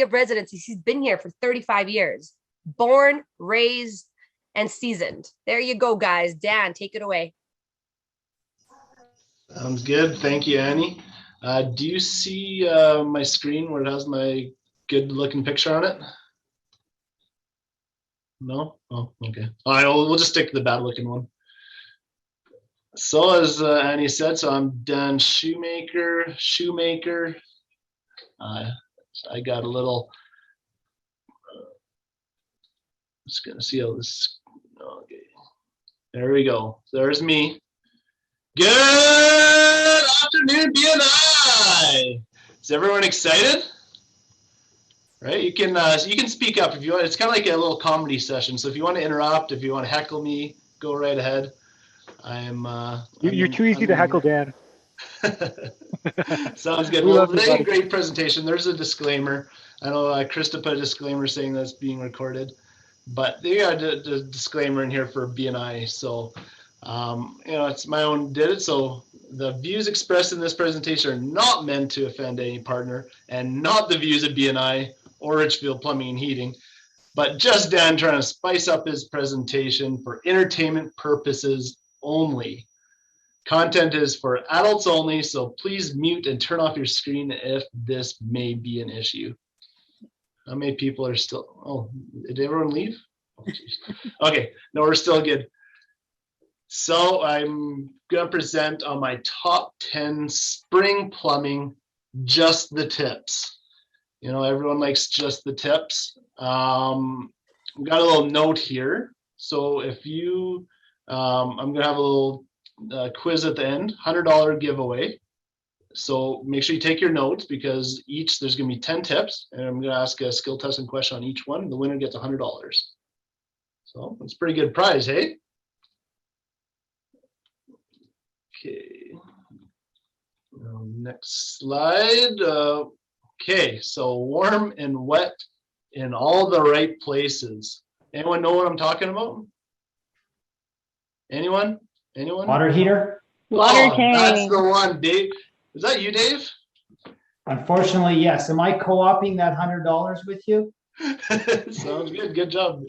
of residency. He's been here for 35 years. Born, raised, and seasoned. There you go, guys. Dan, take it away. Sounds good. Thank you, Annie. Do you see my screen where it has my good-looking picture on it? No? Oh, okay. All right, we'll just stick to the bad-looking one. So as Annie said, so I'm Dan Shoemaker. I got a little, just gonna see how this, okay. There we go. There's me. Good afternoon, BNI. Is everyone excited? Right, you can speak up if you want. It's kind of like a little comedy session. So if you want to interrupt, if you want to heckle me, go right ahead. You're too easy to heckle, Dan. Sounds good. Well, today, great presentation. There's a disclaimer. I know Krista put a disclaimer saying that's being recorded, but they got a disclaimer in here for BNI. So, it's my own did it. So the views expressed in this presentation are not meant to offend any partner and not the views of BNI or Richfield Plumbing and Heating, but just Dan trying to spice up his presentation for entertainment purposes only. Content is for adults only, so please mute and turn off your screen if this may be an issue. How many people are still, oh, did everyone leave? Oh, okay, no, we're still good. So I'm gonna present on my top 10 spring plumbing, just the tips. You know, everyone likes just the tips. Got a little note here. So if you, I'm gonna have a little quiz at the end, $100 giveaway. So make sure you take your notes because there's gonna be 10 tips and I'm gonna ask a skill testing question on each one. The winner gets $100. So it's a pretty good prize, hey? Okay, next slide. Okay, so warm and wet in all the right places. Anyone know what I'm talking about? Anyone? Water heater? Water tank. That's the one, Dave. Is that you, Dave? Unfortunately, yes. Am I co-opting that $100 with you? Sounds good. Good job.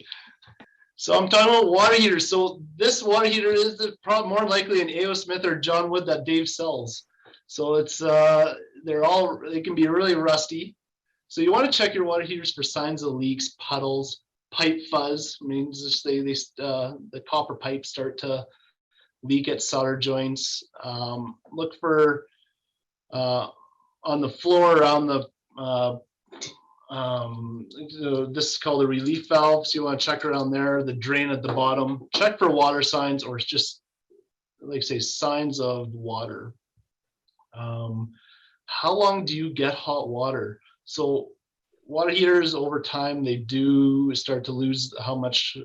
So I'm talking about water heaters. So this water heater is more likely an A.O. Smith or John Wood that Dave sells. So it's they can be really rusty. So you want to check your water heaters for signs of leaks, puddles, pipe fuzz. I mean, just the copper pipes start to leak at solder joints. Look for on the floor around the this is called a relief valve, so you want to check around there, the drain at the bottom, check for water signs or just like say signs of water. How long do you get hot water? So water heaters over time, they do start to lose how much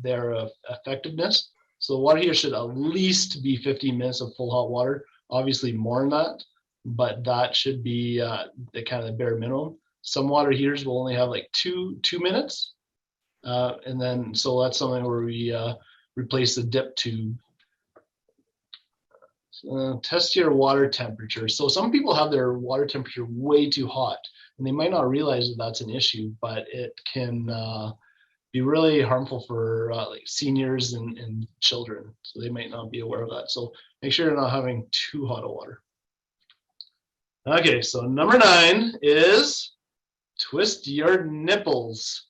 their effectiveness. So water heater should at least be 15 minutes of full hot water, obviously more than that, but that should be the kind of the bare minimum. Some water heaters will only have like two minutes. And then, so that's something where we replace the dip tube. Test your water temperature. So some people have their water temperature way too hot and they might not realize that that's an issue, but it can be really harmful for like seniors and children. So they might not be aware of that. So make sure you're not having too hot of water. Okay, so number 9 is twist your nipples.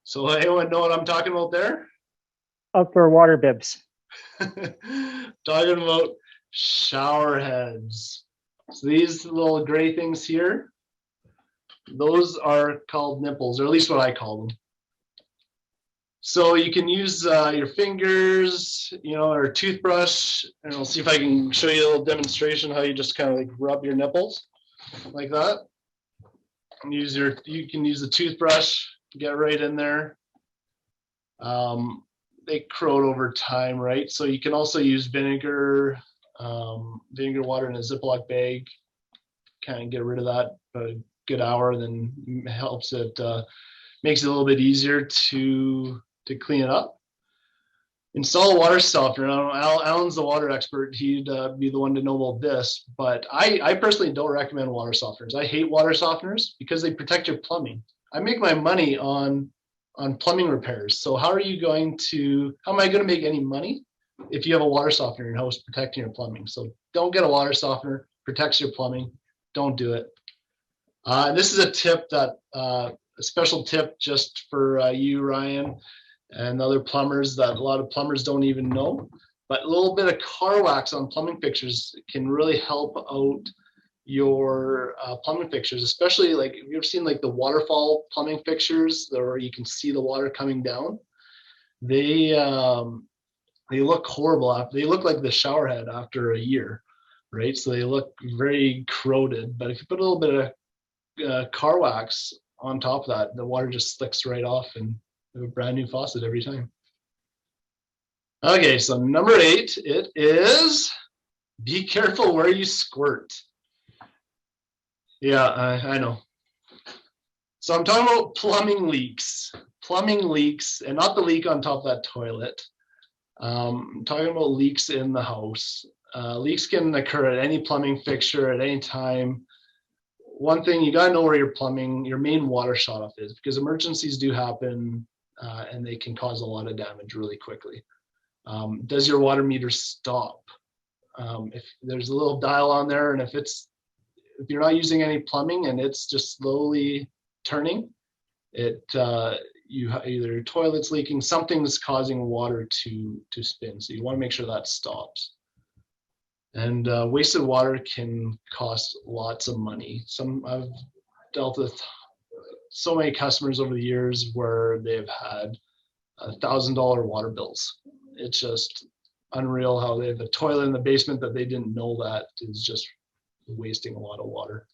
So anyone know what I'm talking about there? Outdoor water bibs. Talking about shower heads. So these little gray things here, those are called nipples, or at least what I call them. So you can use your fingers, or a toothbrush, and I'll see if I can show you a little demonstration how you just kind of like rub your nipples like that. And you can use the toothbrush, get right in there. They corrode over time, right? So you can also use vinegar water in a Ziploc bag, kind of get rid of that a good hour, then helps it, makes it a little bit easier to clean it up. Install a water softener. Alan's the water expert. He'd be the one to know about this. But I personally don't recommend water softeners. I hate water softeners because they protect your plumbing. I make my money on plumbing repairs. So how am I going to make any money if you have a water softener in your house protecting your plumbing? So don't get a water softener. Protects your plumbing. Don't do it. This is a tip that a special tip just for you, Ryan, and other plumbers that a lot of plumbers don't even know. But a little bit of car wax on plumbing fixtures can really help out your plumbing fixtures, especially like if you've ever seen like the waterfall plumbing fixtures where you can see the water coming down. They look horrible. They look like the shower head after a year, right? So they look very corroded. But if you put a little bit of car wax on top of that, the water just slicks right off and you have a brand new faucet every time. Okay, so number 8, it is be careful where you squirt. Yeah, I know. So I'm talking about plumbing leaks, and not the leak on top of that toilet. I'm talking about leaks in the house. Leaks can occur at any plumbing fixture at any time. One thing, you gotta know where your main water shutoff is, because emergencies do happen and they can cause a lot of damage really quickly. Does your water meter stop? If there's a little dial on there, and if you're not using any plumbing and it's just slowly turning, either your toilet's leaking, something's causing water to spin. So you want to make sure that stops. And wasted water can cost lots of money. I've dealt with so many customers over the years where they've had $1,000 water bills. It's just unreal how they have a toilet in the basement that they didn't know that is just wasting a lot of water.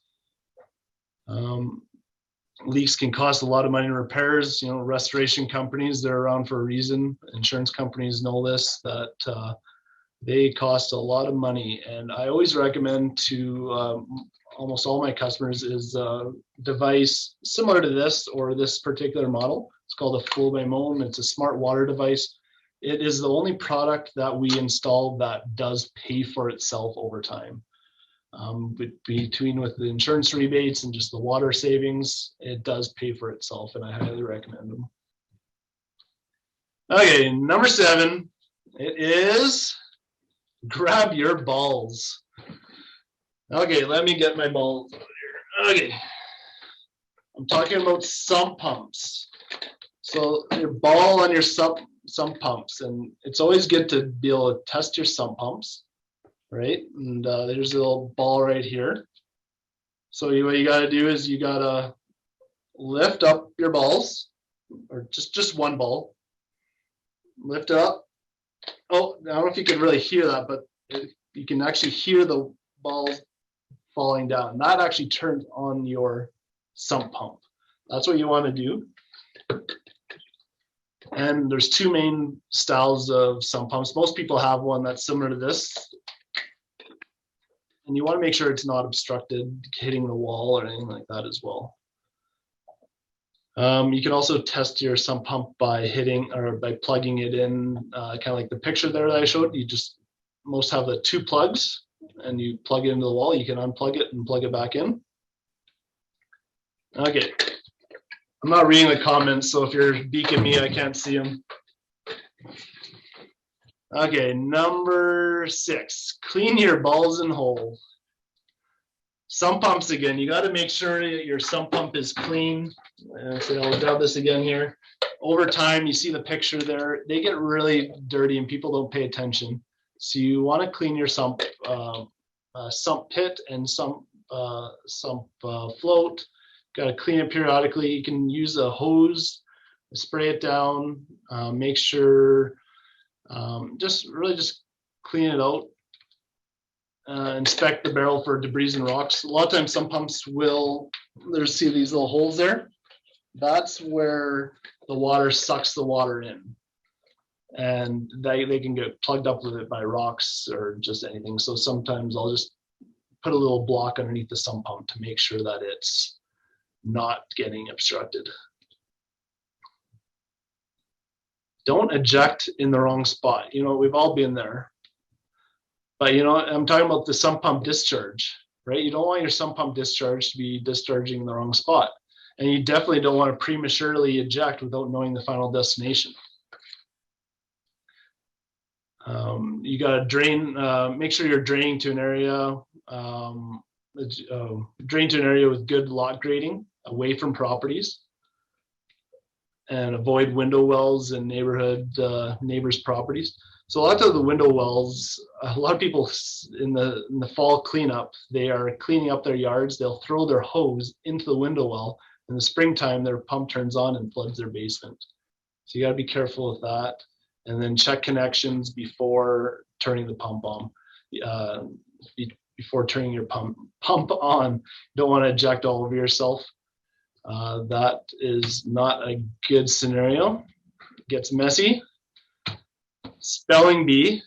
Leaks can cost a lot of money in repairs. Restoration companies, they're around for a reason. Insurance companies know this, that they cost a lot of money. And I always recommend to almost all my customers is a device similar to this or this particular model. It's called a Flow by Moen. It's a smart water device. It is the only product that we install that does pay for itself over time. Between with the insurance rebates and just the water savings, it does pay for itself, and I highly recommend them. Okay, number 7, it is grab your balls. Okay, let me get my balls out here. Okay, I'm talking about sump pumps. So your ball on your sump pumps, and it's always good to be able to test your sump pumps, right? And there's a little ball right here. So what you got to do is you got to lift up your balls, or just one ball. Lift up. Oh, I don't know if you can really hear that, but you can actually hear the balls falling down. That actually turns on your sump pump. That's what you want to do. And there's 2 main styles of sump pumps. Most people have one that's similar to this. And you want to make sure it's not obstructed, hitting the wall or anything like that as well. You can also test your sump pump by plugging it in, kind of like the picture there that I showed. Most have the 2 plugs, and you plug it into the wall. You can unplug it and plug it back in. Okay. I'm not reading the comments, so if you're beaking me, I can't see them. Okay, number 6, clean your balls and hole. Sump pumps again. You got to make sure that your sump pump is clean. So I'll grab this again here. Over time, you see the picture there. They get really dirty and people don't pay attention. So you want to clean your sump pit and sump float. Got to clean it periodically. You can use a hose, spray it down. Make sure just clean it out. Inspect the barrel for debris and rocks. A lot of times some pumps see these little holes there. That's where the water sucks the water in. And they can get plugged up with it by rocks or just anything. So sometimes I'll just put a little block underneath the sump pump to make sure that it's not getting obstructed. don't eject in the wrong spot. You know, we've all been there. But, you know, I'm talking about the sump pump discharge, right? You don't want your sump pump discharge to be discharging in the wrong spot. And you definitely don't want to prematurely eject without knowing the final destination. You got to drain, make sure you're draining to an area, drain to an area with good lot grading away from properties, and avoid window wells and neighbors' properties. So a lot of the window wells, a lot of people in the fall cleanup, they are cleaning up their yards. They'll throw their hose into the window well. In the springtime, their pump turns on and floods their basement. So you got to be careful with that. And then check connections before turning the pump on. Before turning your pump on, you don't want to eject all over yourself. That is not a good scenario. It gets messy. Spelling bee.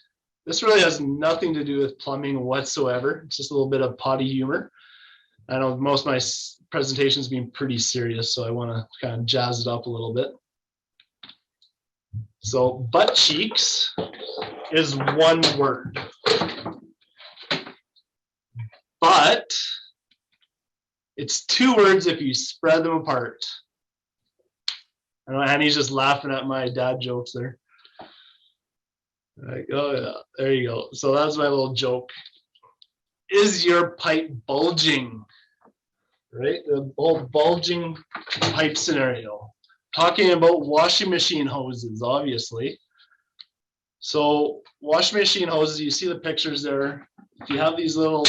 This really has nothing to do with plumbing whatsoever. It's just a little bit of potty humor. I know most of my presentations being pretty serious, so I want to kind of jazz it up a little bit. So butt cheeks is one word, but it's two words if you spread them apart. I know Annie's just laughing at my dad jokes there. Like, oh yeah, there you go. So that's my little joke. Is your pipe bulging? Right, the bulging pipe scenario. Talking about washing machine hoses, obviously. So washing machine hoses, you see the pictures there. If you have these little,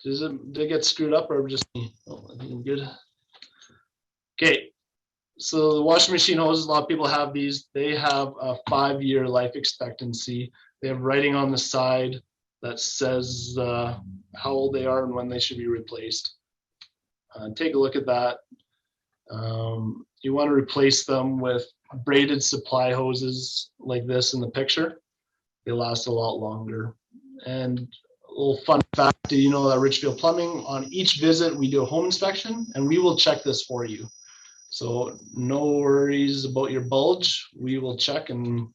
does they get screwed up or just me? Oh, I think I'm good. Okay, so the washing machine hoses, a lot of people have these. They have a 5-year life expectancy. They have writing on the side that says how old they are and when they should be replaced. Take a look at that. You want to replace them with braided supply hoses like this in the picture. They last a lot longer. And a little fun fact, do you know that Richfield Plumbing, on each visit, we do a home inspection and we will check this for you. So no worries about your bulge. We will check and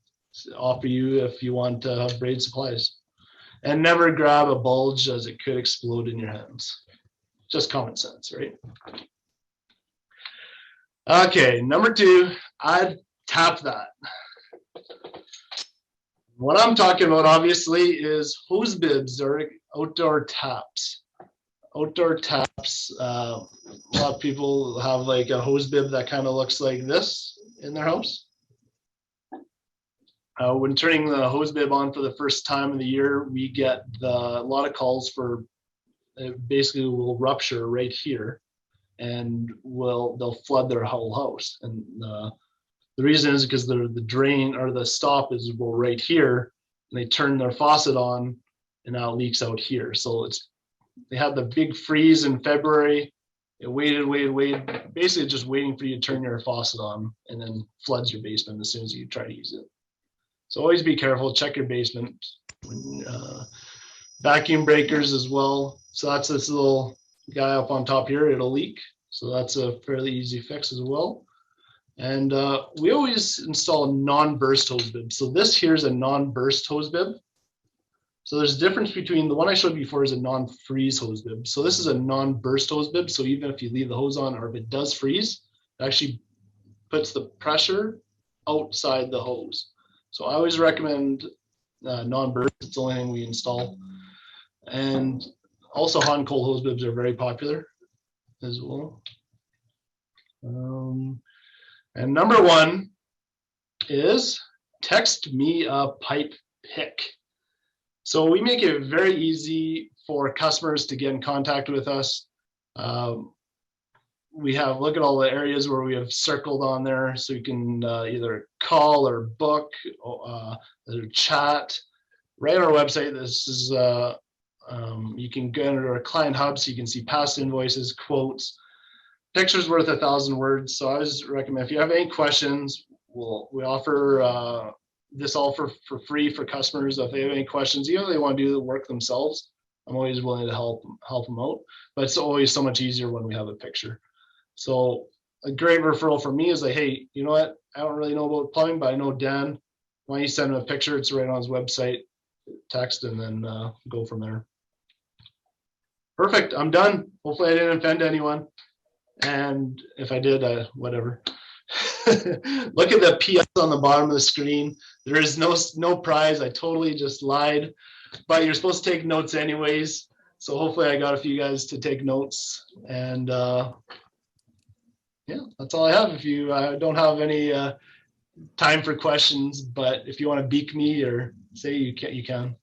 offer you if you want braid supplies. And never grab a bulge as it could explode in your hands. Just common sense, right? Okay, number 2, I'd tap that. What I'm talking about, obviously, is hose bibs or outdoor taps. Outdoor taps, a lot of people have like a hose bib that kind of looks like this in their house. When turning the hose bib on for the first time of the year, we get a lot of calls for it basically will rupture right here and they'll flood their whole house. And the reason is because the drain or the stop is right here and they turn their faucet on and now it leaks out here. So they had the big freeze in February. It waited, basically just waiting for you to turn your faucet on and then floods your basement as soon as you try to use it. So always be careful, check your basement. Vacuum breakers as well. So that's this little guy up on top here, it'll leak. So that's a fairly easy fix as well. And we always install a non-burst hose bib. So this here is a non-burst hose bib. So there's a difference between the one I showed you before is a non-freeze hose bib. So this is a non-burst hose bib. So even if you leave the hose on or if it does freeze, it actually puts the pressure outside the hose. So I always recommend non-burst. It's the only thing we install. And also hot and cold hose bibs are very popular as well. And number 1 is text me a pipe pick. So we make it very easy for customers to get in contact with us. We have, look at all the areas where we have circled on there, so you can either call or book or chat. Right on our website, this is, you can go into our client hub so you can see past invoices, quotes, pictures worth 1,000 words. So I always recommend, if you have any questions, we offer this all for free for customers. If they have any questions, even if they want to do the work themselves, I'm always willing to help them out. But it's always so much easier when we have a picture. So a great referral for me is like, hey, you know what? I don't really know about plumbing, but I know Dan. Why don't you send him a picture? It's right on his website. Text and then go from there. Perfect. I'm done. Hopefully I didn't offend anyone. And if I did, whatever. Look at the PS on the bottom of the screen. There is no prize. I totally just lied. But you're supposed to take notes anyways. So hopefully I got a few guys to take notes. And yeah, that's all I have. If you don't have any time for questions, but if you want to beak me or say you can.